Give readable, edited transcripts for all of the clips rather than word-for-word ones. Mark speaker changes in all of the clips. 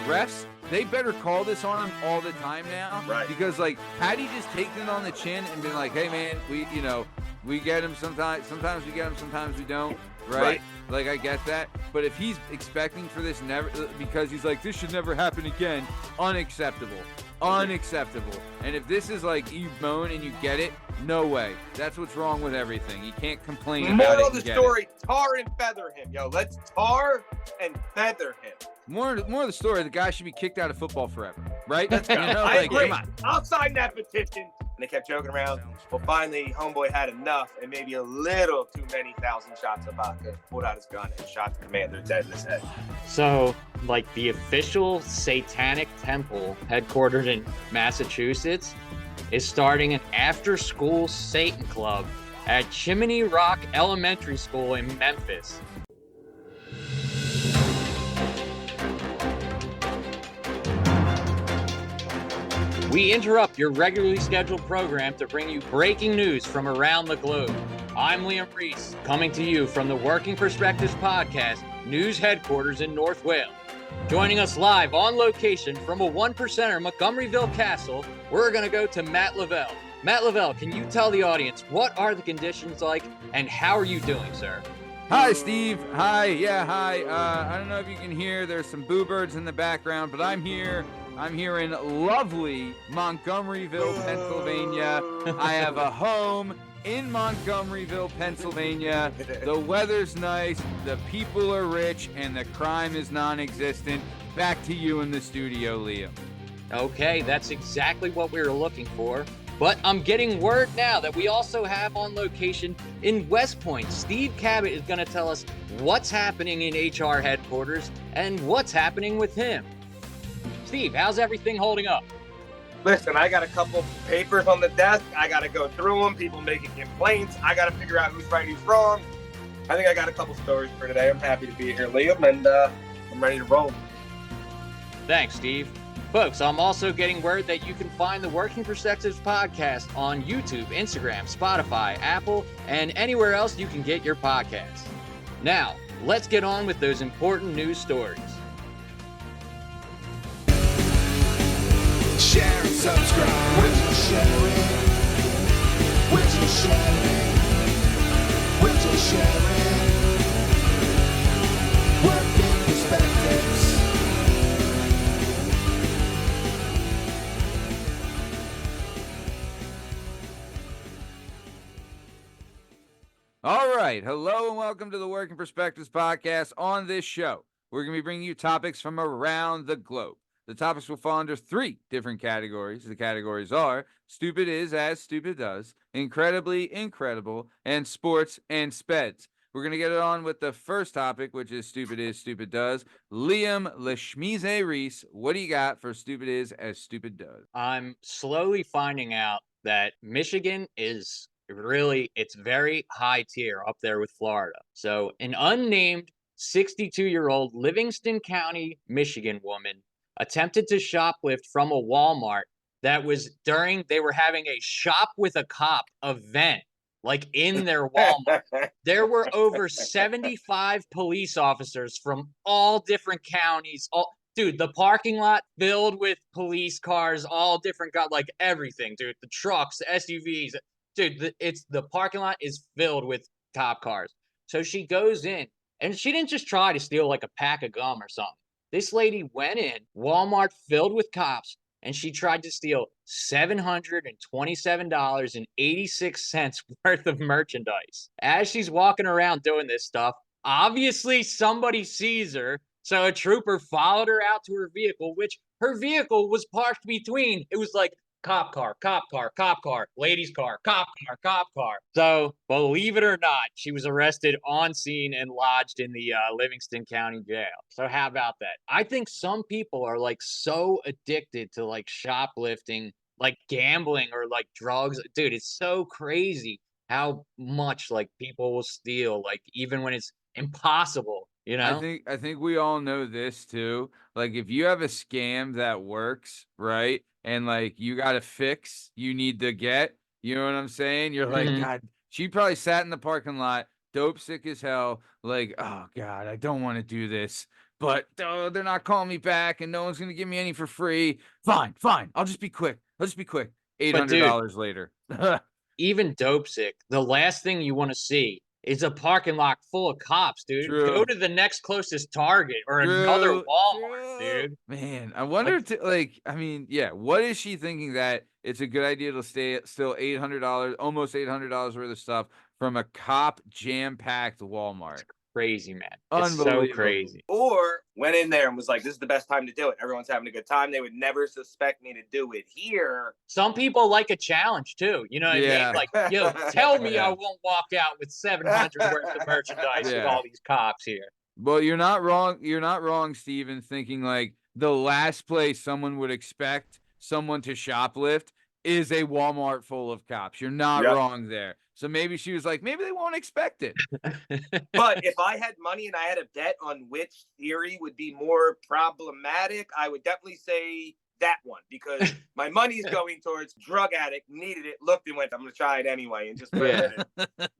Speaker 1: refs, they better call this on him all the time now.
Speaker 2: Right.
Speaker 1: Because, like, had he just taken it on the chin and been like, hey, man, we get him sometimes we get him, sometimes we don't, right? Like, I get that. But if he's expecting for this never, because he's like, this should never happen again, unacceptable. Unacceptable. And if this is like you moan and you get it, no way. That's what's wrong with everything. You can't complain about it.
Speaker 2: Moral of the story, tar and feather him. Yo, let's tar and feather him.
Speaker 1: More of the story, the guy should be kicked out of football forever, right?
Speaker 2: Let's go. I
Speaker 1: Like,
Speaker 2: agree.
Speaker 1: come on.
Speaker 2: I'll sign that petition. And they kept joking around. Well, finally, homeboy had enough and maybe a little too many thousand shots of vodka. Pulled out his gun and shot the commander dead in his head.
Speaker 3: So, like, the official Satanic Temple, headquartered in Massachusetts, is starting an after-school Satan club at Chimney Rock Elementary School in Memphis. We interrupt your regularly scheduled program to bring you breaking news from around the globe. I'm Liam Reese, coming to you from the Working Perspectives Podcast news headquarters in North Wales. Joining us live on location from a 1%er Montgomeryville Castle, we're going to go to Matt Lavelle. Matt Lavelle, can you tell the audience what are the conditions like and how are you doing, sir?
Speaker 1: Hi, Steve. Hi. Yeah, hi. I don't know if you can hear. There's some boo birds in the background, but I'm here. I'm here in lovely Montgomeryville, Pennsylvania. I have a home in Montgomeryville, Pennsylvania. The weather's nice, the people are rich, and the crime is non-existent. Back to you in the studio, Liam.
Speaker 3: Okay, that's exactly what we were looking for. But I'm getting word now that we also have on location in West Point. Steve Cabot is going to tell us what's happening in HR headquarters and what's happening with him. Steve, how's everything holding up?
Speaker 2: Listen, I got a couple papers on the desk. I got to go through them. People making complaints. I got to figure out who's right, who's wrong. I think I got a couple stories for today. I'm happy to be here, Liam, and I'm ready to roll.
Speaker 3: Thanks, Steve. Folks, I'm also getting word that you can find the Working Perspectives podcast on YouTube, Instagram, Spotify, Apple, and anywhere else you can get your podcasts. Now, let's get on with those important news stories.
Speaker 4: Share and subscribe. Would you share it? Would you share it? Would you share it? Working Perspectives.
Speaker 1: All right. Hello and welcome to the Working Perspectives podcast. On this show, we're going to be bringing you topics from around the globe. The topics will fall under 3 different categories. The categories are Stupid Is As Stupid Does, Incredibly Incredible, and Sports and Speds. We're going to get it on with the first topic, which is Stupid Is Stupid Does. Liam Leshmize Reese, what do you got for Stupid Is As Stupid Does?
Speaker 3: I'm slowly finding out that Michigan is really, it's very high tier up there with Florida. So an unnamed 62-year-old Livingston County, Michigan woman attempted to shoplift from a Wal-Mart that was they were having a shop with a cop event, like in their Walmart. There were over 75 police officers from all different counties. Dude, the parking lot filled with police cars, all different, like everything, dude. The trucks, the SUVs. Dude, the parking lot is filled with cop cars. So she goes in, and she didn't just try to steal like a pack of gum or something. This lady went in, Walmart filled with cops, and she tried to steal $727.86 worth of merchandise. As she's walking around doing this stuff, obviously somebody sees her, so a trooper followed her out to her vehicle, which her vehicle was parked between. It was like cop car, cop car, cop car, ladies car, cop car, cop car. So, believe it or not, she was arrested on scene and lodged in the Livingston County Jail. So how about that? I think some people are like so addicted to like shoplifting, like gambling or like drugs. Dude, it's so crazy how much like people will steal, like even when it's impossible, you know?
Speaker 1: I think we all know this too. Like if you have a scam that works, right? And like you got a fix you need to get, you know what I'm saying? You're like, God, she probably sat in the parking lot dope sick as hell. Like, oh God, I don't want to do this, but they're not calling me back and no one's going to give me any for free. Fine. I'll just be quick.
Speaker 3: But dude,
Speaker 1: $800 later.
Speaker 3: even dope sick, the last thing you want to see is a parking lot full of cops, dude. Go
Speaker 1: True.
Speaker 3: to the next closest Target or another Walmart, dude.
Speaker 1: Man, I wonder, I mean, yeah, what is she thinking that it's a good idea to stay at still $800, almost $800 worth of stuff from a cop jam-packed Walmart?
Speaker 3: Crazy, man. It's so crazy.
Speaker 2: Or went in there and was like, this is the best time to do it. Everyone's having a good time. They would never suspect me to do it here.
Speaker 3: Some people like a challenge too. You know what I mean? Like, yo, tell me I won't walk out with 700 worth of merchandise with all these cops here.
Speaker 1: Well, you're not wrong. You're not wrong, Steven, thinking like the last place someone would expect someone to shoplift is a Walmart full of cops. You're not wrong there. So maybe she was like, maybe they won't expect it.
Speaker 2: But if I had money and I had a bet on which theory would be more problematic, I would definitely say that one, because my money's going towards drug addict, needed it, looked and went, I'm going to try it anyway, and just put it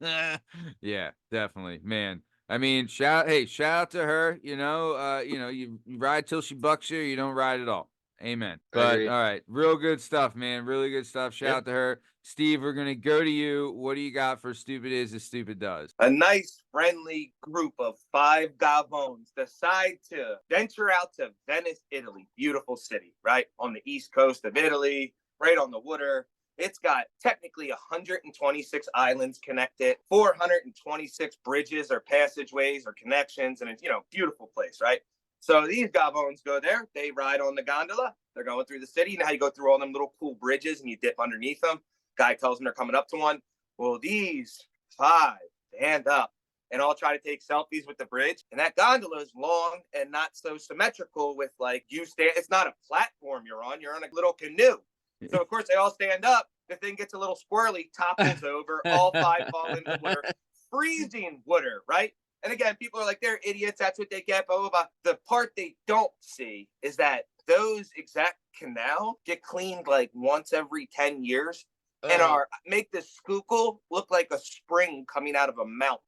Speaker 2: in.
Speaker 1: Yeah, definitely, man. I mean, shout out to her. You ride till she bucks you. You don't ride at all. Amen. But all right, real good stuff, man. Really good stuff. Shout out to her. Steve, we're gonna go to you. What do you got for Stupid Is as Stupid Does?
Speaker 2: A nice, friendly group of 5 Gavones decide to venture out to Venice, Italy. Beautiful city, right? On the east coast of Italy, right on the water. It's got technically 126 islands connected, 426 bridges or passageways or connections, and it's, beautiful place, right? So these Gavones go there. They ride on the gondola. They're going through the city. You know how you go through all them little cool bridges and you dip underneath them? Guy tells them they're coming up to one. Well, these 5 stand up and all try to take selfies with the bridge. And that gondola is long and not so symmetrical with it's not a platform you're on a little canoe. So of course they all stand up. The thing gets a little squirrely, topples over, all 5 fall into the water, freezing water, right? And again, people are like, they're idiots. That's what they get, blah, blah, blah. The part they don't see is that those exact canal get cleaned like once every 10 years and make the Schuylkill look like a spring coming out of a mountain.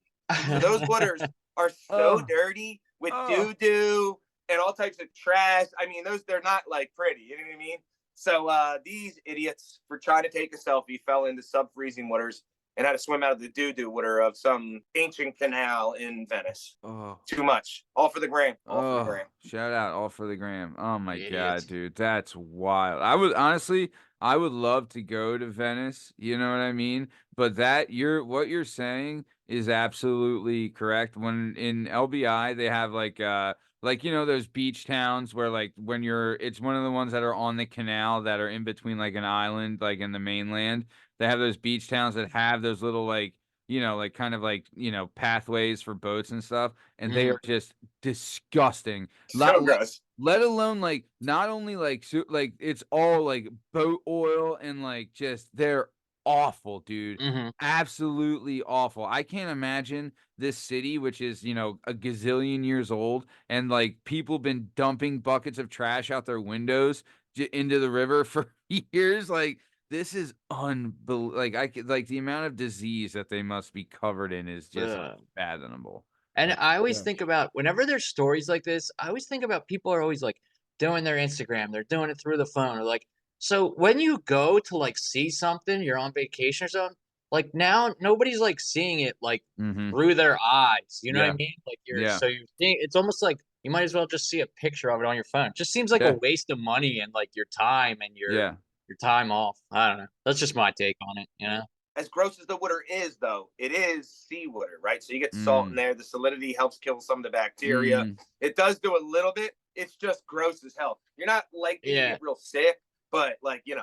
Speaker 2: So those waters are so dirty with doo-doo and all types of trash. I mean, they're not like pretty, you know what I mean? So these idiots, for trying to take a selfie, fell into sub-freezing waters and had to swim out of the doo-doo water of some ancient canal in Venice. Too much. All for the gram. All for the gram.
Speaker 1: Shout out, all for the gram. Oh my God, dude. That's wild. I would love to go to Venice, you know what I mean? But what you're saying is absolutely correct. When in LBI they have those beach towns where it's one of the ones that are on the canal that are in between like an island, like in the mainland. They have those beach towns that have those little pathways for boats and stuff, and they are just disgusting.
Speaker 2: So gross.
Speaker 1: Let alone not only it's all boat oil and they're awful, dude. Absolutely awful. I can't imagine this city, which is a gazillion years old, and people been dumping buckets of trash out their windows into the river for years. This is unbelievable. The amount of disease that they must be covered in is just unfathomable.
Speaker 3: And I always think about, whenever there's stories like this, I always think about people are always doing their Instagram, they're doing it through the phone, or so when you go to see something, you're on vacation or something, now nobody's seeing it through their eyes. You know what I mean? So you're seeing, it's almost like you might as well just see a picture of it on your phone. It just seems like a waste of money and your time and your time off. I don't know. That's just my take on it,
Speaker 2: As gross as the water is, though, it is seawater, right? So you get salt in there. The salinity helps kill some of the bacteria. It does do a little bit. It's just gross as hell. You're not likely to get real sick, but you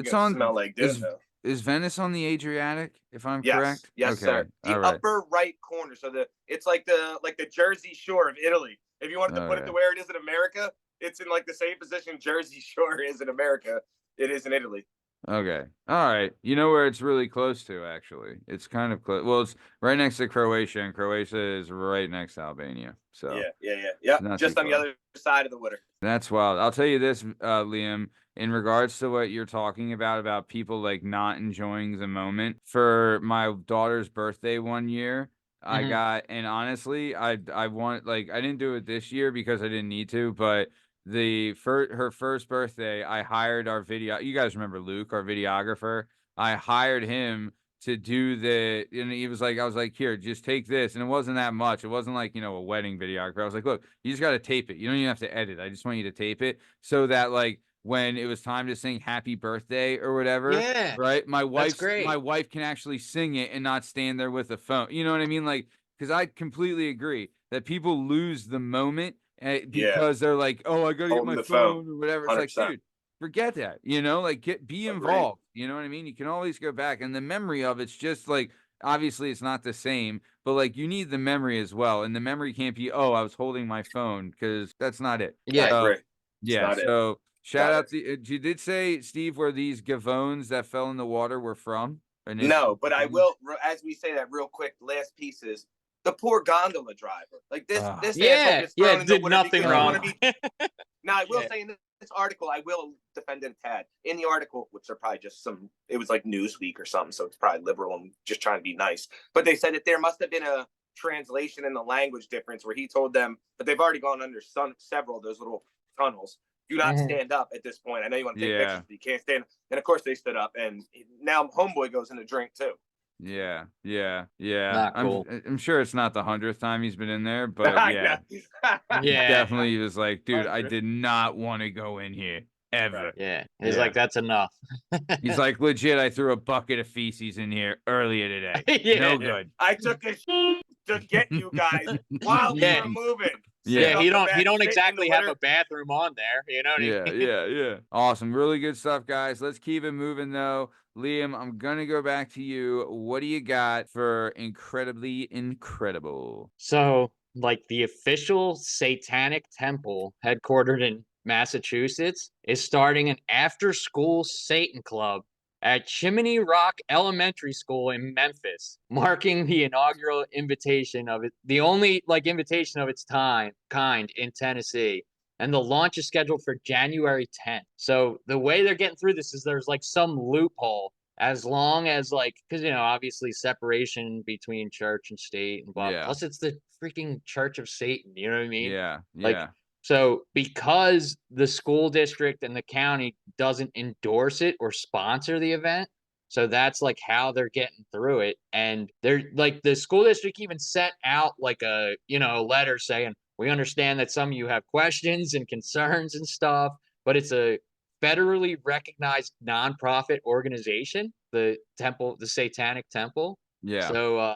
Speaker 2: smell like this.
Speaker 1: Is Venice on the Adriatic, if I'm correct?
Speaker 2: Yes, okay. Sir. The upper right corner. So it's like the Jersey Shore of Italy. If you wanted to put it to where it is in America, it's in the same position Jersey Shore is in America. It is in Italy.
Speaker 1: Okay. All right. You know where it's really close to, actually? It's kind of close. Well, it's right next to Croatia, and Croatia is right next to Albania. So
Speaker 2: yeah. Just on the other side of the water.
Speaker 1: That's wild. I'll tell you this, Liam, in regards to what you're talking about people not enjoying the moment. For my daughter's birthday one year, I got, and honestly, I want, like, I didn't do it this year because I didn't need to, but her first birthday, I hired our video. You guys remember Luke, our videographer? I hired him to do and he was like, I was like, here, just take this, and it wasn't that much. It wasn't like, a wedding videographer. I was like, look, you just got to tape it. You don't even have to edit. I just want you to tape it so that, like, when it was time to sing happy birthday or whatever,
Speaker 3: Yeah,
Speaker 1: right? My
Speaker 3: great.
Speaker 1: wife can actually sing it and not stand there with a phone. You know what I mean? Like, because I completely agree that people lose the moment
Speaker 2: Yeah,
Speaker 1: because they're like, oh, I gotta get
Speaker 2: holding
Speaker 1: my
Speaker 2: the
Speaker 1: phone
Speaker 2: phone,
Speaker 1: or whatever. It's like,
Speaker 2: 100%.
Speaker 1: dude, forget that. Like, be
Speaker 2: Agreed.
Speaker 1: involved. You know what I mean? You can always go back, and the memory of it's just like, obviously it's not the same, but like you need the memory as well, and the memory can't be, oh, I was holding my phone, because that's not it.
Speaker 2: I
Speaker 3: Yeah,
Speaker 2: agree. It's
Speaker 1: Yeah,
Speaker 2: not it.
Speaker 1: so shout
Speaker 2: Not
Speaker 1: out
Speaker 2: it.
Speaker 1: to you did say, Steve, where these gavones that fell in the water were from
Speaker 2: No,
Speaker 1: initially?
Speaker 2: but I will, as we say that real quick, last piece is the poor gondola driver. Like this asshole
Speaker 3: yeah,
Speaker 2: gets
Speaker 3: yeah.
Speaker 2: thrown in the
Speaker 3: Did
Speaker 2: water
Speaker 3: nothing
Speaker 2: because you want
Speaker 3: wrong.
Speaker 2: to be. Now, I will
Speaker 3: Yeah.
Speaker 2: say in this article, I will defend him tad. In the article, which are probably just it was like Newsweek or something, so it's probably liberal and just trying to be nice. But they said that there must have been a translation in the language difference where he told them, but they've already gone under several of those little tunnels. Do not stand up at this point. I know you want to take pictures,
Speaker 1: Yeah.
Speaker 2: but you can't stand. And of course, they stood up, and now Homeboy goes in a drink too.
Speaker 1: Yeah.
Speaker 3: Not cool.
Speaker 1: I'm sure it's not the 100th time he's been in there, but
Speaker 2: I
Speaker 1: yeah.
Speaker 2: know.
Speaker 3: Yeah,
Speaker 1: Definitely was like, dude, I
Speaker 2: 100.
Speaker 1: did not want to go in here ever.
Speaker 2: Right.
Speaker 3: yeah. He's
Speaker 1: Yeah.
Speaker 3: like, that's enough.
Speaker 1: He's like, legit, I threw a bucket of feces in here earlier today.
Speaker 3: Yeah.
Speaker 1: No
Speaker 2: Yeah.
Speaker 1: good.
Speaker 2: I took a to get you guys while we
Speaker 3: Yeah.
Speaker 2: were moving.
Speaker 1: Yeah.
Speaker 3: Yeah,
Speaker 2: Sit
Speaker 3: he
Speaker 2: up
Speaker 3: don't
Speaker 2: the back, sit in
Speaker 3: exactly
Speaker 2: the
Speaker 3: have a
Speaker 2: litter.
Speaker 3: bathroom on there. You know what I mean?
Speaker 1: Yeah. Awesome. Really good stuff, guys. Let's keep it moving, though. Liam, I'm going to go back to you. What do you got for incredibly incredible?
Speaker 3: So, like, the official Satanic Temple, headquartered in Massachusetts, is starting an after-school Satan club at Chimney Rock Elementary School in Memphis, marking the inaugural invitation of it, the only invitation of its kind in Tennessee. And the launch is scheduled for January 10th. So the way they're getting through this is there's some loophole, as long as because obviously separation between church and state and blah.
Speaker 1: Yeah.
Speaker 3: Plus it's the freaking Church of Satan. You know what I mean?
Speaker 1: Yeah.
Speaker 3: Like, so because the school district and the county doesn't endorse it or sponsor the event, so that's how they're getting through it. And they're the school district even sent out a letter saying, we understand that some of you have questions and concerns and stuff, but it's a federally recognized nonprofit organization, the Satanic Temple.
Speaker 1: Yeah.
Speaker 3: So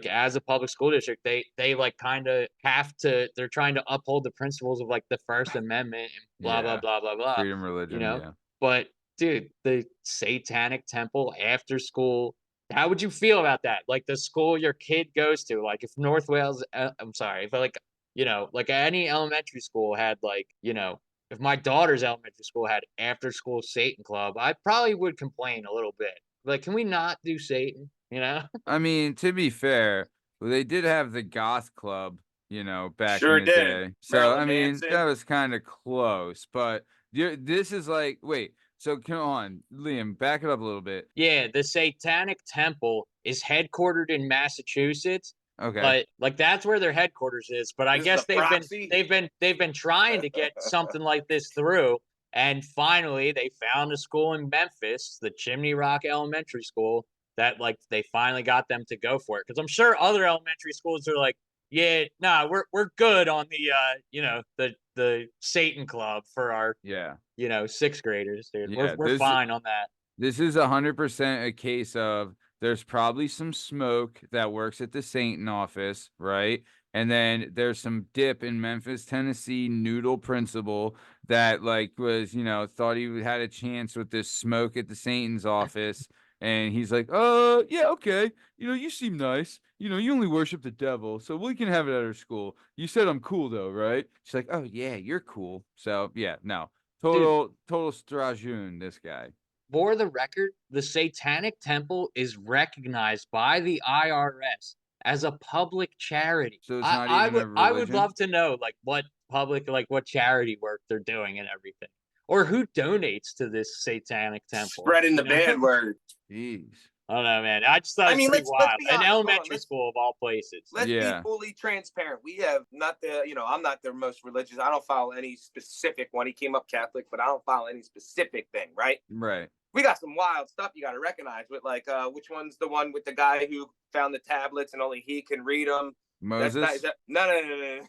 Speaker 3: as a public school district, they kind of have to. They're trying to uphold the principles of the First Amendment and blah blah
Speaker 1: Yeah.
Speaker 3: blah blah blah.
Speaker 1: Freedom, religion. Yeah.
Speaker 3: But dude, the Satanic Temple after school. How would you feel about that? The school your kid goes to, if North Wales, I'm sorry, if any elementary school had if my daughter's elementary school had after school Satan club, I probably would complain a little bit. Can we not do Satan?
Speaker 1: I mean, to be fair, they did have the goth club, back
Speaker 2: Sure
Speaker 1: in the
Speaker 2: did.
Speaker 1: day. So,
Speaker 2: Marilyn
Speaker 1: I mean,
Speaker 2: Manson.
Speaker 1: that was kind of close, but this is wait, so come on, Liam, back it up a little bit.
Speaker 3: Yeah, the Satanic Temple is headquartered in Massachusetts.
Speaker 1: Okay.
Speaker 3: But that's where their headquarters is. But I
Speaker 2: This is
Speaker 3: guess
Speaker 2: a proxy.
Speaker 3: they've been trying to get something like this through. And finally they found a school in Memphis, the Chimney Rock Elementary School, that they finally got them to go for it. Because I'm sure other elementary schools are yeah, nah, we're good on the Satan Club for our sixth graders, dude.
Speaker 1: Yeah,
Speaker 3: We're fine on that.
Speaker 1: This is 100% a case of there's probably some smoke that works at the Satan office, right? And then there's some dip in Memphis, Tennessee noodle principal that was, thought he had a chance with this smoke at the Satan's office. And he's like, oh, yeah, okay. You seem nice. You only worship the devil, so we can have it at our school. You said I'm cool, though, right? She's like, oh, yeah, you're cool. So, yeah, no. Total strajoon, this guy.
Speaker 3: For the record, the Satanic Temple is recognized by the IRS as a public charity.
Speaker 1: So it's not even a
Speaker 3: I would
Speaker 1: religion?
Speaker 3: love to know what public what charity work they're doing and everything. Or who donates to this Satanic Temple.
Speaker 2: Spreading the bad word.
Speaker 1: Jeez.
Speaker 3: I don't know, man. I just thought
Speaker 2: I
Speaker 3: it was
Speaker 2: mean,
Speaker 3: pretty
Speaker 2: let's
Speaker 3: wild.
Speaker 2: be
Speaker 3: An
Speaker 2: honest. Hold on,
Speaker 3: elementary school of all places.
Speaker 2: Let's
Speaker 1: Yeah.
Speaker 2: be fully transparent. We have not the, I'm not the most religious. I don't follow any specific one. He came up Catholic, but I don't follow any specific thing, right?
Speaker 1: Right.
Speaker 2: We got some wild stuff you got to recognize with, like, which one's the one with the guy who found the tablets and only he can read them?
Speaker 1: Moses.
Speaker 2: No.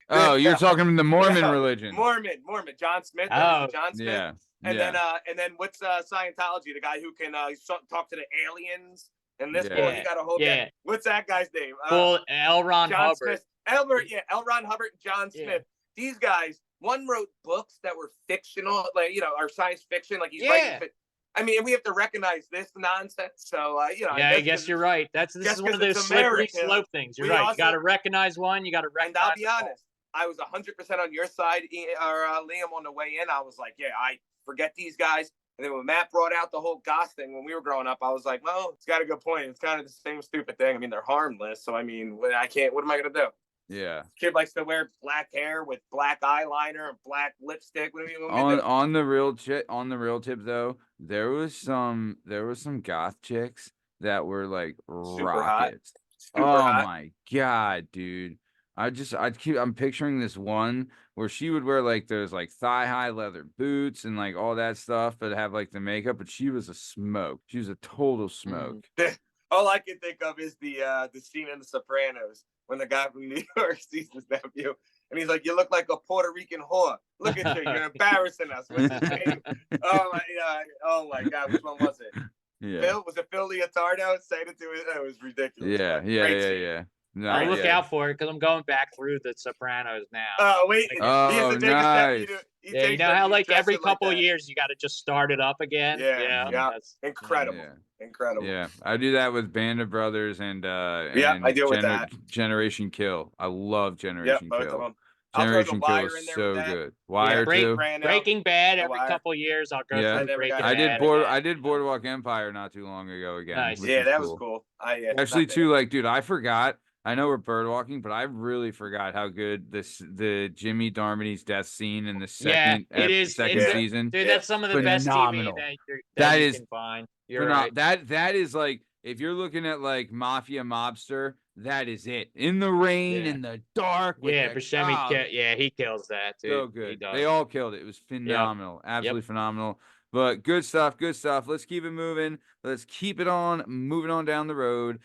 Speaker 1: Oh, you're talking the Mormon
Speaker 2: No,
Speaker 1: religion.
Speaker 2: Mormon. John Smith.
Speaker 3: Oh,
Speaker 2: John Smith.
Speaker 1: Yeah.
Speaker 2: And
Speaker 1: yeah.
Speaker 2: then what's Scientology? The guy who can talk to the aliens and this
Speaker 3: Yeah.
Speaker 2: boy. He got a whole.
Speaker 3: Yeah.
Speaker 2: What's that guy's name?
Speaker 3: Full L. Ron
Speaker 2: John
Speaker 3: Hubbard.
Speaker 2: Smith. L. Ron Hubbard and John
Speaker 3: Yeah.
Speaker 2: Smith. These guys, one wrote books that were fictional, like, are science fiction. Like, he's
Speaker 3: Yeah.
Speaker 2: writing. I mean, we have to recognize this nonsense. So,
Speaker 3: Yeah, I guess you're right. This
Speaker 2: just
Speaker 3: is one of
Speaker 2: 'cause
Speaker 3: those
Speaker 2: it's
Speaker 3: slippery
Speaker 2: America,
Speaker 3: slope things. You're
Speaker 2: we
Speaker 3: right. You
Speaker 2: also-
Speaker 3: got to recognize one. You got to
Speaker 2: And
Speaker 3: recognize.
Speaker 2: I'll be honest, I was 100% on your side, Liam, on the way in. I was like, yeah, I forget these guys. And then when Matt brought out the whole Goss thing when we were growing up, I was like, well, it's got a good point. It's kind of the same stupid thing. I mean, they're harmless. So, I mean, what am I going to do?
Speaker 1: Yeah.
Speaker 2: Kid likes to wear black hair with black eyeliner and black lipstick. What do you want me to do?
Speaker 1: On the real tip though, there was some goth chicks that were like
Speaker 2: Super hot.
Speaker 1: rockets.
Speaker 2: Super
Speaker 1: Oh
Speaker 2: hot.
Speaker 1: my god, dude. I'm picturing this one where she would wear like those like thigh high leather boots and like all that stuff, but have like the makeup, but she was a smoke. She was a total smoke.
Speaker 2: All I can think of is the scene in The Sopranos when the guy from New York sees his nephew and he's like, "You look like a Puerto Rican whore. Look at you, you're embarrassing us." What's his name? Oh my God, which one was it?
Speaker 1: Yeah.
Speaker 2: Was it Phil Leotardo? Saying it to it. It was ridiculous.
Speaker 1: Yeah,
Speaker 2: man.
Speaker 1: yeah,
Speaker 2: Great
Speaker 1: yeah,
Speaker 2: scene.
Speaker 1: yeah. No,
Speaker 3: I'll look
Speaker 1: yeah.
Speaker 3: out for it because I'm going back through the Sopranos now.
Speaker 2: Oh wait,
Speaker 1: Oh,
Speaker 2: he has to take
Speaker 1: nice.
Speaker 2: a step.
Speaker 3: Yeah, you know how like every couple of years you got to just start it up again.
Speaker 2: Yeah, yeah.
Speaker 3: That's
Speaker 2: Incredible,
Speaker 1: Yeah.
Speaker 2: incredible.
Speaker 1: Yeah, I do that with Band of Brothers and
Speaker 2: I deal with that.
Speaker 1: Generation Kill. I love
Speaker 2: Yeah,
Speaker 1: Generation
Speaker 2: both of
Speaker 1: Kill.
Speaker 2: them. I'll throw the
Speaker 1: Generation Kill
Speaker 2: Wire
Speaker 1: is
Speaker 2: in there
Speaker 1: so
Speaker 2: with that.
Speaker 1: good. Wire too.
Speaker 3: Breaking Bad
Speaker 2: The
Speaker 3: every
Speaker 2: Wire.
Speaker 3: couple of years. I'll go
Speaker 1: Yeah.
Speaker 3: through Breaking
Speaker 2: I
Speaker 3: Bad.
Speaker 1: I
Speaker 3: again.
Speaker 1: did Boardwalk Empire not too long ago again.
Speaker 3: Nice.
Speaker 1: which
Speaker 2: Yeah,
Speaker 1: was
Speaker 2: that was cool.
Speaker 1: Actually, too, like, dude, I forgot. I know we're bird walking, but I really forgot how good the Jimmy Darmody's death scene in the second
Speaker 3: it is.
Speaker 1: second
Speaker 3: It's-
Speaker 1: season.
Speaker 3: Dude, that's some of the best
Speaker 1: Phenomenal.
Speaker 3: TV
Speaker 1: That
Speaker 3: that you
Speaker 1: is
Speaker 3: can find. You're right.
Speaker 1: That is like, if you're looking at like mafia mobster, that is it. In the rain,
Speaker 3: Yeah.
Speaker 1: in the dark. with
Speaker 3: Yeah,
Speaker 1: the-
Speaker 3: Buscemi,
Speaker 1: oh,
Speaker 3: he kills that too.
Speaker 1: so
Speaker 3: He
Speaker 1: good.
Speaker 3: does.
Speaker 1: They all killed it. It was phenomenal. Absolutely phenomenal. But good stuff. Good stuff. Let's keep it moving. Let's keep it on moving on down the road.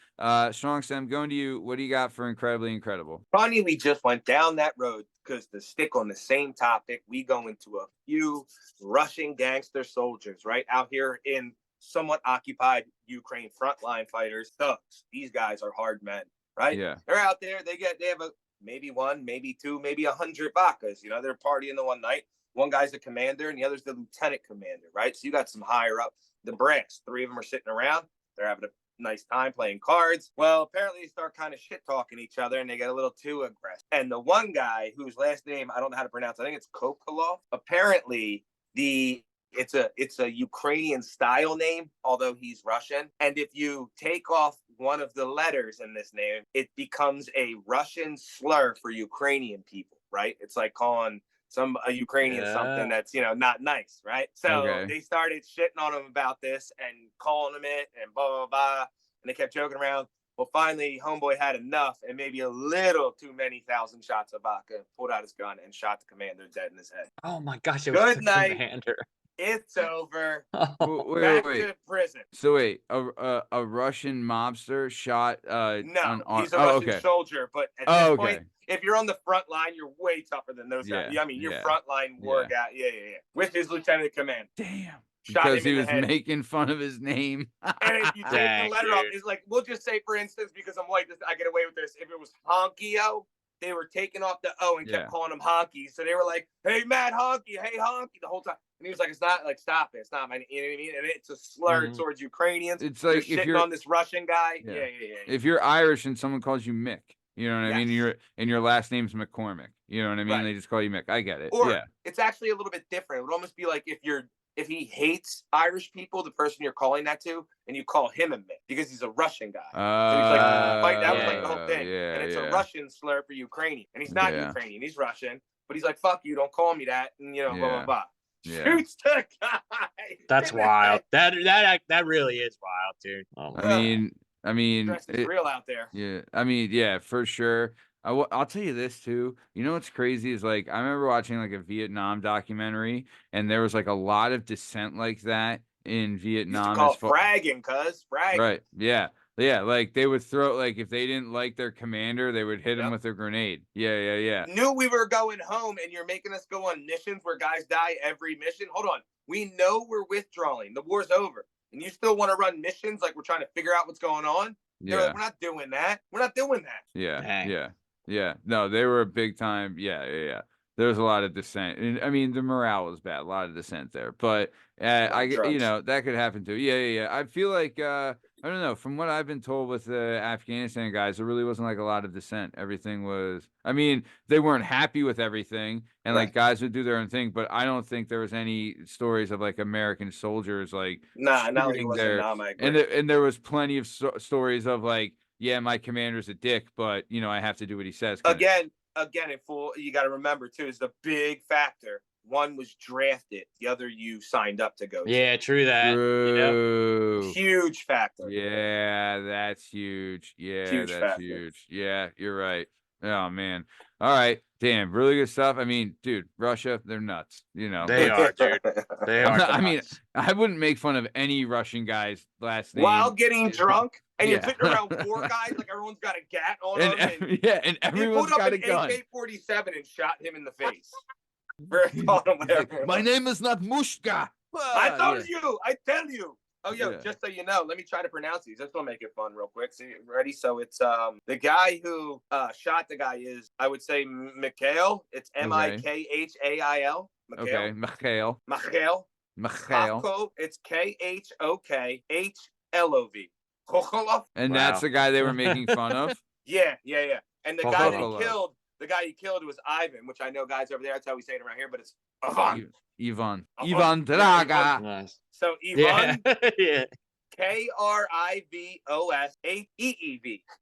Speaker 1: Strong Sam, going to you. What do you got for incredibly incredible?
Speaker 2: Funny, we just went down that road because to stick on the same topic, we go into a few Russian gangster soldiers right out here in somewhat occupied Ukraine, frontline fighters, thugs. These guys are hard men, right?
Speaker 1: Yeah.
Speaker 2: They're out there. They have maybe one, maybe two, maybe 100 vodkas. They're partying the one night. One guy's the commander and the other's the lieutenant commander, right? So you got some higher up, the brass. Three of them are sitting around. They're having a nice time playing cards. Well, apparently they start kind of shit talking each other and they get a little too aggressive. And the one guy whose last name I don't know how to pronounce, I think it's Kokolov. Apparently it's a Ukrainian style name, although he's Russian. And if you take off one of the letters in this name, it becomes a Russian slur for Ukrainian people, right? It's like calling a Ukrainian something that's not nice, right? So they started shitting on him about this and calling him it and blah blah blah, and they kept joking around. Well, finally, homeboy had enough and maybe a little too many 1,000 shots of vodka, pulled out his gun and shot the commander dead in his head.
Speaker 3: Oh my gosh! It was
Speaker 2: Good
Speaker 3: the
Speaker 2: night.
Speaker 3: Commander.
Speaker 2: It's over.
Speaker 1: Wait.
Speaker 2: Back to prison.
Speaker 1: So wait, a Russian mobster shot
Speaker 2: No,
Speaker 1: on
Speaker 2: he's a Russian soldier, but at this point, if you're on the front line, you're way tougher than those guys. I mean, you're frontline war guy. Yeah. With his lieutenant command.
Speaker 1: Damn.
Speaker 2: Shot
Speaker 1: Because
Speaker 2: him
Speaker 1: he
Speaker 2: in
Speaker 1: was
Speaker 2: the head.
Speaker 1: making fun of his name.
Speaker 2: And if you take
Speaker 3: Dang,
Speaker 2: the letter off,
Speaker 3: dude.
Speaker 2: it's like, we'll just say, for instance, because I'm white, I get away with this. If it was Honkio, they were taking off the O and kept calling him Honky. So they were like, "Hey, Matt Honky, hey Honky," the whole time. And he was like, "It's not like, stop it. It's not my," you know what I mean? And it's a slur towards Ukrainians.
Speaker 1: It's like
Speaker 2: you're shitting on this Russian guy. Yeah.
Speaker 1: If you're Irish and someone calls you Mick, you know what I mean?
Speaker 2: Yes.
Speaker 1: Your last name's McCormick. You know what I mean?
Speaker 2: Right.
Speaker 1: They just call you Mick. I get it.
Speaker 2: Or it's actually a little bit different. It would almost be like if he hates Irish people, the person you're calling that to, and you call him a Mick because he's a Russian guy. So he's like, that was like the whole thing. And it's a Russian slur for Ukrainian. And he's not Ukrainian, he's Russian. But he's like, fuck you, don't call me that. And blah, blah, blah.
Speaker 1: Yeah.
Speaker 2: Shoots the guy.
Speaker 3: That's
Speaker 2: in the
Speaker 3: wild.
Speaker 2: head.
Speaker 3: That really is wild, dude. Oh my
Speaker 1: I mean,
Speaker 2: Stress is real out there.
Speaker 1: yeah. I mean, yeah, for sure. I'll tell you this too. You know what's crazy is like I remember watching like a Vietnam documentary, and there was like a lot of dissent like that in
Speaker 2: Used to
Speaker 1: Vietnam
Speaker 2: call
Speaker 1: as
Speaker 2: it
Speaker 1: far.
Speaker 2: fragging, cuz. Fragging.
Speaker 1: Right. Yeah. Yeah. Like they would throw like if they didn't like their commander, they would hit him
Speaker 2: Yep.
Speaker 1: with a grenade. Yeah. Yeah. Yeah.
Speaker 2: Knew we were going home and you're making us go on missions where guys die every mission. Hold on. We know we're withdrawing. The war's over. And you still want to run missions like we're trying to figure out what's going on? They're
Speaker 1: Yeah.
Speaker 2: like, we're not doing that. We're not doing that.
Speaker 1: Yeah.
Speaker 3: Dang.
Speaker 1: Yeah. Yeah. No, they were a big time. Yeah. Yeah. Yeah. There was a lot of dissent. And, I mean, the morale was bad. A lot of dissent there. But
Speaker 2: Drugs.
Speaker 1: that could happen too. Yeah. Yeah. Yeah. I feel like I don't know. From what I've been told with the Afghanistan guys, there really wasn't like a lot of dissent. Everything was. I mean, they weren't happy with everything, and like
Speaker 2: Right.
Speaker 1: guys would do their own thing. But I don't think there was any stories of like American soldiers like
Speaker 2: Nah, not like it
Speaker 1: shooting
Speaker 2: wasn't
Speaker 1: their.
Speaker 2: Nam, I
Speaker 1: And
Speaker 2: agree.
Speaker 1: there was plenty of stories of like, yeah, my commander's a dick, but you know I have to do what he says.
Speaker 2: Again, in full, you got to remember too, is the big factor. One was drafted, the other you signed up to go.
Speaker 3: Yeah, true that. You know?
Speaker 1: True.
Speaker 2: Huge factor.
Speaker 1: Yeah, that's huge. Yeah,
Speaker 2: Huge
Speaker 1: that's
Speaker 2: factor.
Speaker 1: huge. Yeah, you're right. Oh man. All right. Damn, really good stuff. I mean, dude, Russia, they're nuts. You know.
Speaker 3: They are, dude. They are.
Speaker 1: I mean,
Speaker 3: nuts.
Speaker 1: I wouldn't make fun of any Russian guy's last name.
Speaker 2: While getting drunk, and you're
Speaker 1: Yeah.
Speaker 2: sitting around four guys like everyone's got a gat on
Speaker 1: and
Speaker 2: them. And
Speaker 1: and
Speaker 2: he
Speaker 1: everyone's
Speaker 2: pulled up
Speaker 1: got a
Speaker 2: an
Speaker 1: gun.
Speaker 2: AK-47 and shot him in the face. For calling him whatever.
Speaker 1: My name is not Mushka.
Speaker 2: I told
Speaker 1: Yeah.
Speaker 2: you. I tell you. Oh, yo,
Speaker 1: Yeah.
Speaker 2: just so you know, let me try to pronounce these. This will make it fun real quick. See, ready? So it's the guy who shot the guy is, I would say, Mikhail. It's Mikhail.
Speaker 1: Okay, Mikhail.
Speaker 2: Mikhail.
Speaker 1: Mikhail.
Speaker 2: Khokhlov. It's Khokhlov. Khokhlov.
Speaker 1: And
Speaker 3: Wow.
Speaker 1: that's the guy they were making fun of.
Speaker 2: Yeah. And the guy that
Speaker 1: Khokhlov.
Speaker 2: he killed was Ivan, which I know guys over there, that's how we say it around here, but it's Ivan.
Speaker 1: Ivan.
Speaker 2: Ivan.
Speaker 1: Ivan Draga.
Speaker 3: Nice.
Speaker 2: So Ivan,
Speaker 3: Yeah. Yeah.
Speaker 2: Krivosheev.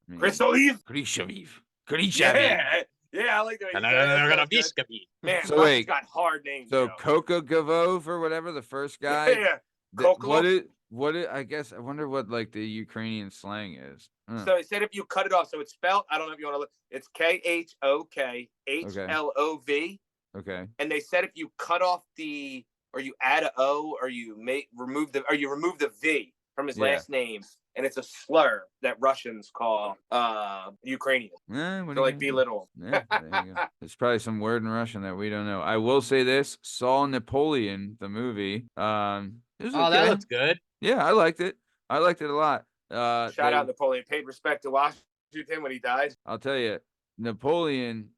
Speaker 2: Krivosheev.
Speaker 1: Krishaviv. Krishaviv.
Speaker 2: Yeah, I like that.
Speaker 3: And they're gonna be Skabi.
Speaker 2: Man,
Speaker 1: So
Speaker 2: Russia's
Speaker 1: wait.
Speaker 2: got hard names.
Speaker 1: So
Speaker 2: yo.
Speaker 1: Coca Gavov or whatever, the first guy.
Speaker 2: Yeah.
Speaker 1: I guess I wonder what like the Ukrainian slang is. Huh.
Speaker 2: So it said if you cut it off, so it's spelled, I don't know if you want to look, it's Khokhlov.
Speaker 1: Okay.
Speaker 2: And they said if you cut off or you add a O, or you remove the V from his
Speaker 1: Yeah.
Speaker 2: last name, and it's a slur that Russians call Ukrainian.
Speaker 1: What
Speaker 2: So
Speaker 1: are you
Speaker 2: like
Speaker 1: gonna do?
Speaker 2: belittle.
Speaker 1: Yeah, there you go. There's probably some word in Russian that we don't know. I will say this: saw Napoleon, the movie. It was
Speaker 3: Oh,
Speaker 1: okay.
Speaker 3: that looks good.
Speaker 1: Yeah, I liked it. I liked it a lot.
Speaker 2: Shout out Napoleon. Paid respect to Washington when he died.
Speaker 1: I'll tell you, Napoleon.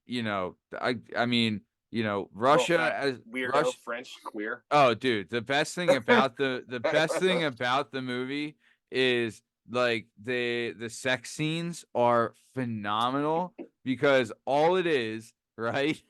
Speaker 1: You know, I mean, you know, Russia
Speaker 2: Little fat
Speaker 1: as
Speaker 2: weirdo
Speaker 1: Russia.
Speaker 2: French queer.
Speaker 1: Oh, dude, the best thing about the best thing about the movie is like the sex scenes are phenomenal because all it is, right?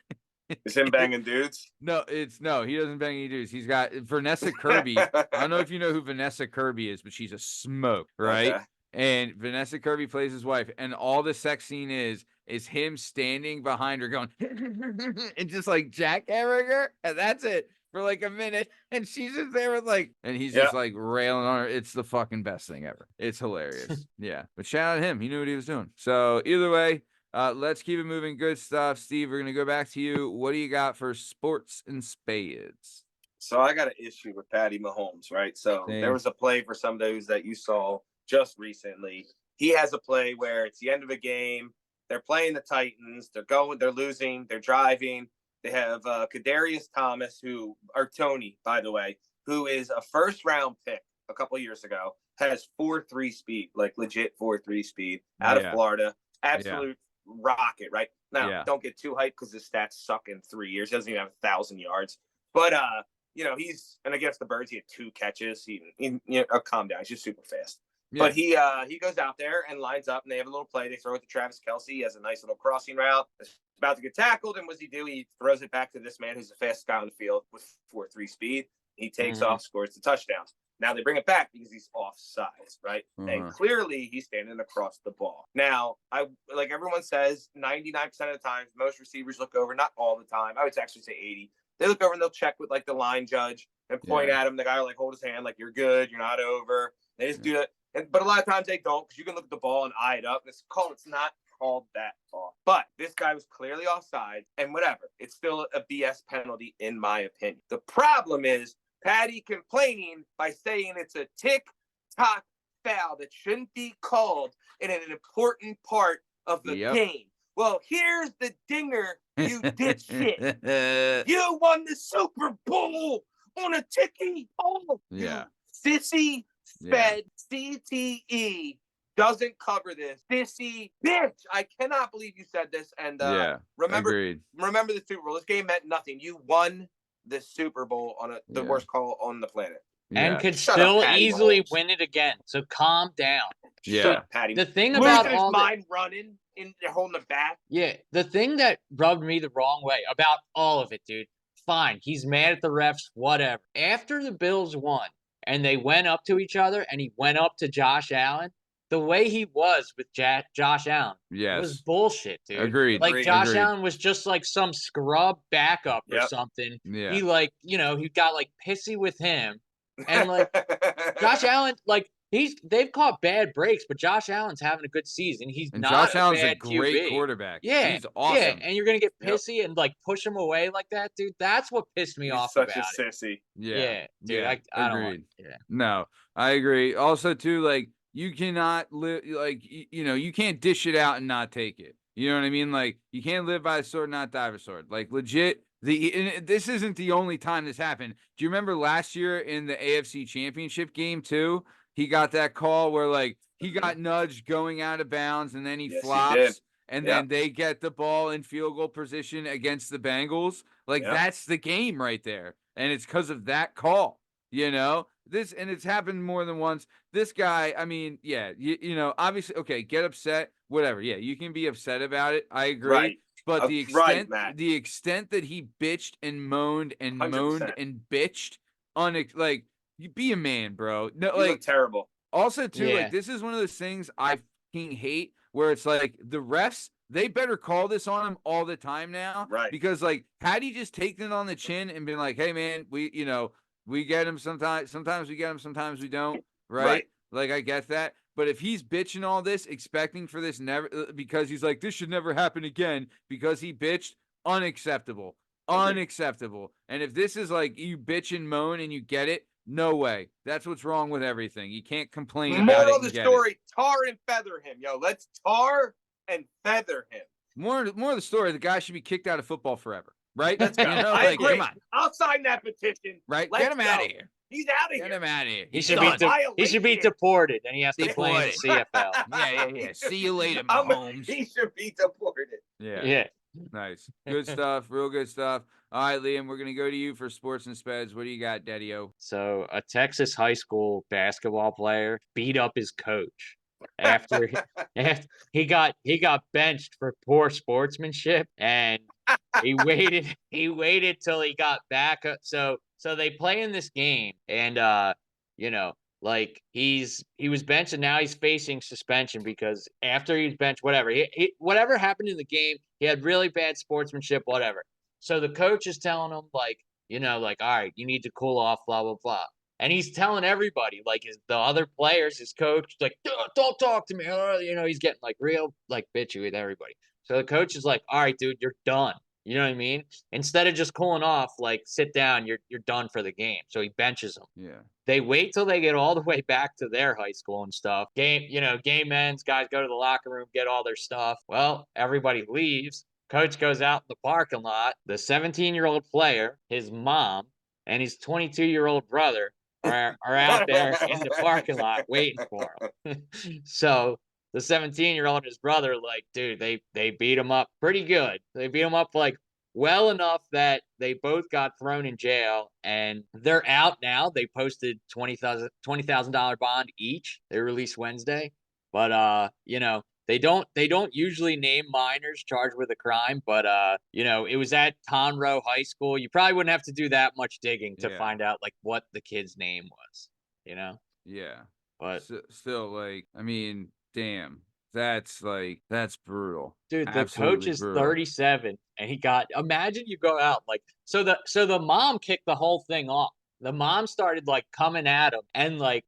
Speaker 2: Is him banging dudes?
Speaker 1: No, he doesn't bang any dudes. He's got Vanessa Kirby. I don't know if you know who Vanessa Kirby is, but she's a smoke, right?
Speaker 2: Okay.
Speaker 1: And Vanessa Kirby plays his wife, and all the sex scene is him standing behind her going and just like jackhammering her, and that's it for like a minute, and she's just there with like, and he's just like railing on her. It's the fucking best thing ever. It's hilarious. Yeah, but shout out to him. He knew what he was doing. So either way, let's keep it moving. Good stuff, Steve. We're gonna go back to you. What do you got for sports and spades?
Speaker 2: So I got an issue with Patty Mahomes, right? So
Speaker 1: Same.
Speaker 2: there was a play for some of those that you saw just recently. He has a play where it's the end of a game. They're playing the Titans. They're losing. They're driving. They have Kadarius Thomas, Tony, by the way, who is a first-round pick a couple years ago, has 4.3 speed, like legit 4.3 speed out of Florida. Absolute rocket, right? Now, don't get too hyped because his stats suck in 3 years. He doesn't even have 1,000 yards. But, you know, and against the Birds, he had 2 catches. Calm down. He's just super fast. Yeah. But he goes out there and lines up, and they have a little play. They throw it to Travis Kelce. He has a nice little crossing route. It's about to get tackled, and what does he do? He throws it back to this man who's the fastest guy on the field with 4.3 speed. He takes off, scores the touchdown. Now they bring it back because he's offsides, right? And clearly he's standing across the ball. Now, like everyone says, 99% of the time, most receivers look over, not all the time. I would actually say 80. They look over and they'll check with like the line judge and point at him. The guy will like hold his hand like, you're good, you're not over. They just do that. But a lot of times they don't, because you can look at the ball and eye it up. It's not called that off. But this guy was clearly offside, and whatever. It's still a BS penalty, in my opinion. The problem is Patty complaining by saying it's a tick-tock foul that shouldn't be called in an important part of the game. Well, here's the dinger, you dipshit. You won the Super Bowl on a ticky ball.
Speaker 1: Yeah.
Speaker 2: Sissy fed CTE doesn't cover this. Sissy bitch. I cannot believe you said this. And remember the Super Bowl. This game meant nothing. You won the Super Bowl on the worst call on the planet.
Speaker 3: And could still easily win it again. So calm down.
Speaker 1: Yeah.
Speaker 2: Patty.
Speaker 3: The thing about
Speaker 2: all his mind running in holding the back.
Speaker 3: Yeah. The thing that rubbed me the wrong way about all of it, dude. Fine. He's mad at the refs, whatever. After the Bills won and they went up to each other and he went up to Josh Allen, the way he was with Josh Allen was bullshit, dude.
Speaker 1: Agreed.
Speaker 3: Like Josh Allen was just like some scrub backup or something.
Speaker 1: Yeah.
Speaker 3: He like, he got like pissy with him. And like Josh Allen, like they've caught bad breaks, but Josh Allen's having a good season.
Speaker 1: Josh Allen's a
Speaker 3: QB.
Speaker 1: great quarterback.
Speaker 3: Yeah,
Speaker 1: he's awesome.
Speaker 3: Yeah, and you're gonna get pissy and like push him away like that, dude. That's what pissed me off
Speaker 2: such
Speaker 3: about
Speaker 2: a sissy.
Speaker 3: Yeah, dude. I don't want. Yeah.
Speaker 1: No, I agree. Also, too, like you cannot live like you can't dish it out and not take it. You know what I mean? Like you can't live by the sword, not die by the sword. Like legit. This isn't the only time this happened. Do you remember last year in the AFC Championship game too? He got that call where like he got nudged going out of bounds and then he flops and then they get the ball in field goal position against the Bengals. Like that's the game right there. And it's because of that call, this, and it's happened more than once. This guy, I mean, obviously, okay, get upset, whatever. Yeah, you can be upset about it. I agree.
Speaker 2: Right.
Speaker 1: But the extent that he bitched and moaned and
Speaker 2: 100%.
Speaker 1: moaned and bitched like you be a man, bro. No,
Speaker 2: you look terrible.
Speaker 1: Also, too, like this is one of those things I fucking hate where it's like the refs, they better call this on him all the time now.
Speaker 2: Right.
Speaker 1: Because like had he just taken it on the chin and been like, hey man, we get him sometimes we get him, sometimes we don't. Right? Like I get that. But if he's bitching all this, expecting for this never, because he's like, this should never happen again, because he bitched, unacceptable. Unacceptable. And if this is like you bitch and moan and you get it, no way. That's what's wrong with everything. You can't complain about it.
Speaker 2: Moral of the story, tar and feather him. Yo, let's tar and feather him.
Speaker 1: More of the story, the guy should be kicked out of football forever. Right?
Speaker 2: Let's go. I agree.
Speaker 1: Come on.
Speaker 2: I'll sign that petition.
Speaker 1: Right?
Speaker 2: Let's
Speaker 1: get him out of here.
Speaker 2: He's out of here.
Speaker 1: Get him out of here.
Speaker 3: He should be deported, and he has to play in the CFL.
Speaker 1: Yeah. See you later, Mahomes.
Speaker 2: He should be deported.
Speaker 1: Yeah. Nice. Good stuff. Real good stuff. All right, Liam, we're going to go to you for sports and speds. What do you got, Daddy-O?
Speaker 3: So a Texas high school basketball player beat up his coach after he got benched for poor sportsmanship, and he waited till he got back up. So they play in this game, and like he was benched and now he's facing suspension because after he's benched, whatever whatever happened in the game, he had really bad sportsmanship, whatever. So the coach is telling him like, all right, you need to cool off, blah blah blah. And he's telling everybody, like the other players, his coach, like, don't talk to me. He's getting like real like bitchy with everybody. So the coach is like, all right, dude, you're done. You know what I mean? Instead of just cooling off, like sit down, you're done for the game. So he benches him.
Speaker 1: Yeah.
Speaker 3: They wait till they get all the way back to their high school and stuff. Game ends, guys go to the locker room, get all their stuff. Well, everybody leaves. Coach goes out in the parking lot. The 17-year-old player, his mom, and his 22-year-old brother are out there in the parking lot waiting for him. So the 17-year-old and his brother, like, dude, they beat him up pretty good. They beat him up like well enough that they both got thrown in jail, and they're out now. They posted $20,000 bond each. They released Wednesday, but they don't usually name minors charged with a crime, but it was at Conroe High School. You probably wouldn't have to do that much digging to find out like what the kid's name was.
Speaker 1: Yeah.
Speaker 3: But
Speaker 1: still, like, I mean, damn. that's brutal.
Speaker 3: Dude, the
Speaker 1: Absolutely
Speaker 3: coach is
Speaker 1: brutal.
Speaker 3: 37 and he got, imagine you go out like, so the mom kicked the whole thing off. The mom started like coming at him and like,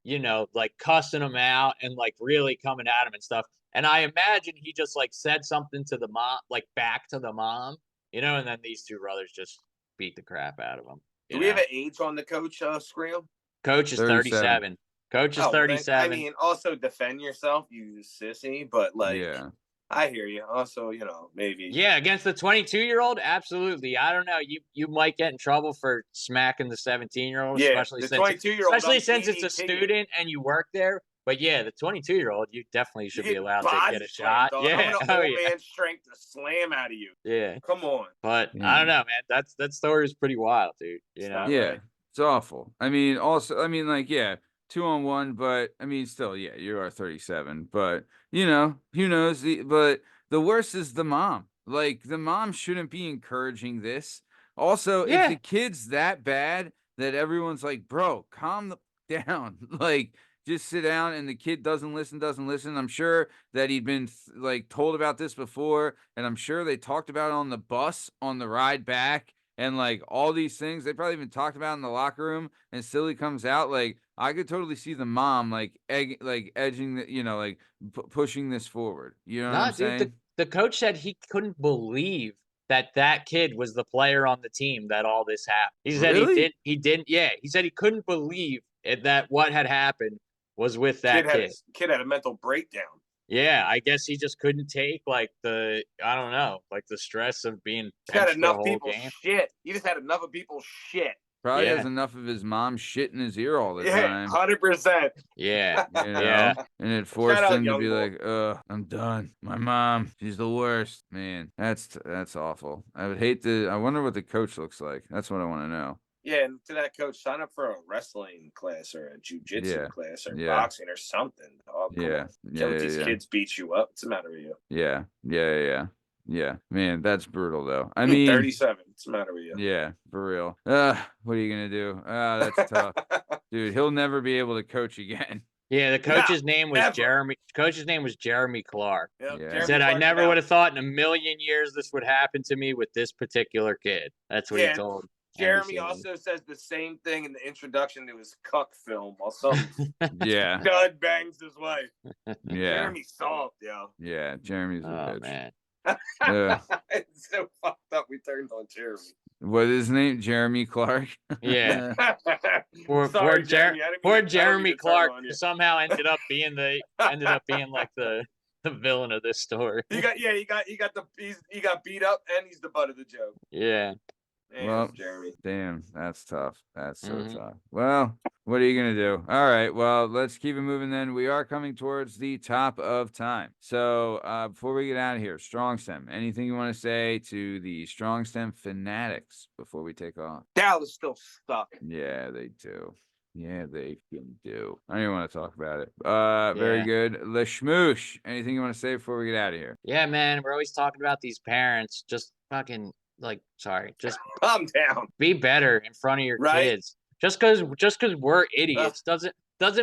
Speaker 3: like cussing him out and like really coming at him and stuff. And I imagine he just like said something to the mom, like back to the mom, and then these two brothers just beat the crap out of him.
Speaker 2: Do we have an age on the coach scale?
Speaker 3: Coach is 37. Coach is 37.
Speaker 2: I mean, also defend yourself, you sissy, but like,
Speaker 1: Yeah.
Speaker 2: I hear you. Also, maybe.
Speaker 3: Yeah, against the 22-year-old, absolutely. I don't know. You might get in trouble for smacking the 17-year-old,
Speaker 2: Yeah,
Speaker 3: especially
Speaker 2: the
Speaker 3: since
Speaker 2: 22-year-old,
Speaker 3: especially since it's a student and you work there. But yeah, the 22-year-old, you definitely should be allowed to get a shot.
Speaker 2: Dog.
Speaker 3: Yeah,
Speaker 2: I'm gonna man strength to slam out of you.
Speaker 3: Yeah.
Speaker 2: Come on.
Speaker 3: But I don't know, man. That story is pretty wild, dude.
Speaker 1: Yeah,
Speaker 2: right.
Speaker 1: it's awful. I mean, also, like, yeah, 2-on-1, but I mean, still, yeah, you are 37, but who knows? But the worst is the mom. Like, the mom shouldn't be encouraging this. Also, if the kid's that bad that everyone's like, bro, calm down, like, just sit down, and the kid doesn't listen. I'm sure that he'd been told about this before, and I'm sure they talked about it on the bus on the ride back. And like all these things, they probably even talked about in the locker room. And still he comes out. Like, I could totally see the mom edging the, pushing this forward. You know what I'm saying?
Speaker 3: The coach said he couldn't believe that kid was the player on the team that all this happened. He said he didn't. Yeah, he said he couldn't believe that what had happened was with that kid.
Speaker 2: Kid had a mental breakdown.
Speaker 3: Yeah, I guess he just couldn't take the stress of being
Speaker 2: had enough people
Speaker 3: game.
Speaker 2: Shit. He just had enough of people's shit.
Speaker 1: Probably has enough of his mom shit in his ear all the time.
Speaker 2: 100%.
Speaker 3: Yeah.
Speaker 1: Yeah. And it forced him to be like, I'm done. My mom, she's the worst. Man, that's awful. I wonder what the coach looks like. That's what I want to know.
Speaker 2: Yeah, and to that coach, sign up for a wrestling class or a jiu-jitsu class or boxing or something. Oh, these kids beat you up. What's the matter with you?
Speaker 1: Yeah. Man, that's brutal though. I mean,
Speaker 2: 37. What's the matter with you?
Speaker 1: Yeah, for real. What are you gonna do? That's tough. Dude, he'll never be able to coach again.
Speaker 3: Yeah, the coach's name was Jeremy. Coach's name was Jeremy Clark.
Speaker 2: Yep,
Speaker 3: He said, "I never would have thought in a million years this would happen to me with this particular kid." That's what he told.
Speaker 2: Jeremy also says the same thing in the introduction to his cuck film while some stud bangs his wife.
Speaker 1: Yeah.
Speaker 2: Jeremy's soft, yo.
Speaker 1: Yeah, Jeremy's a bitch.
Speaker 3: Man.
Speaker 2: It's so fucked up we turned on Jeremy.
Speaker 1: What is his name? Jeremy Clark?
Speaker 3: Yeah. Poor Jeremy Clark somehow ended up being like the villain of this story.
Speaker 2: He got beat up and he's the butt of the joke.
Speaker 3: Yeah.
Speaker 1: Well,
Speaker 2: Jeremy.
Speaker 1: Damn, that's tough. That's so tough. Well, what are you going to do? All right, well, let's keep it moving then. We are coming towards the top of time. So before we get out of here, Strong Stem, anything you want to say to the Strong Stem fanatics before we take off?
Speaker 2: Dallas still stuck.
Speaker 1: Yeah, they do. Yeah, they can do. I don't even want to talk about it. Very good. Le Schmoosh, anything you want to say before we get out of here?
Speaker 3: Yeah, man, we're always talking about these parents. Just fucking... just
Speaker 2: calm down.
Speaker 3: Be better in front of your kids. Just because we're idiots doesn't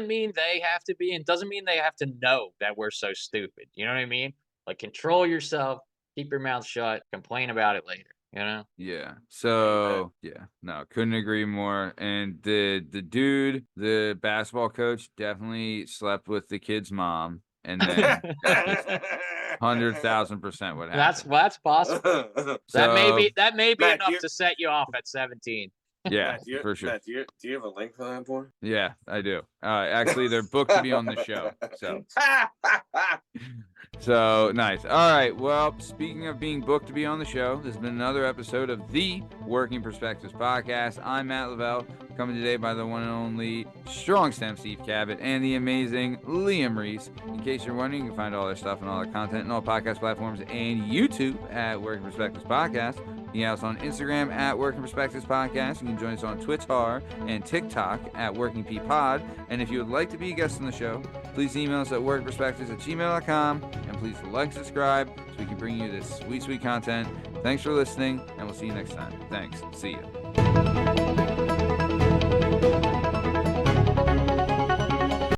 Speaker 3: mean they have to be, and doesn't mean they have to know that we're so stupid. You know what I mean? Like, control yourself, keep your mouth shut, complain about it later.
Speaker 1: Yeah. So no, couldn't agree more. And the dude, the basketball coach, definitely slept with the kid's mom, and then 100,000% what happened.
Speaker 3: That's possible. That may be
Speaker 2: Matt,
Speaker 3: enough to set you off at 17.
Speaker 1: Yeah, for sure.
Speaker 2: Matt, do you have a link for that, boy?
Speaker 1: Yeah, I do. Actually, they're booked to be on the show. So nice. All right. Well, speaking of being booked to be on the show, this has been another episode of the Working Perspectives podcast. I'm Matt Lavelle, coming today by the one and only Strong Stem Steve Cabot and the amazing Liam Reese. In case you're wondering, you can find all their stuff and all their content and all podcast platforms and YouTube at Working Perspectives Podcast. You can us on Instagram at Working Perspectives Podcast. You can join us on Twitter and TikTok at Working P Pod. And if you would like to be a guest on the show, please email us at workperspectives@gmail.com. And please like, subscribe, so we can bring you this sweet, sweet content. Thanks for listening, and we'll see you next time. Thanks. See ya.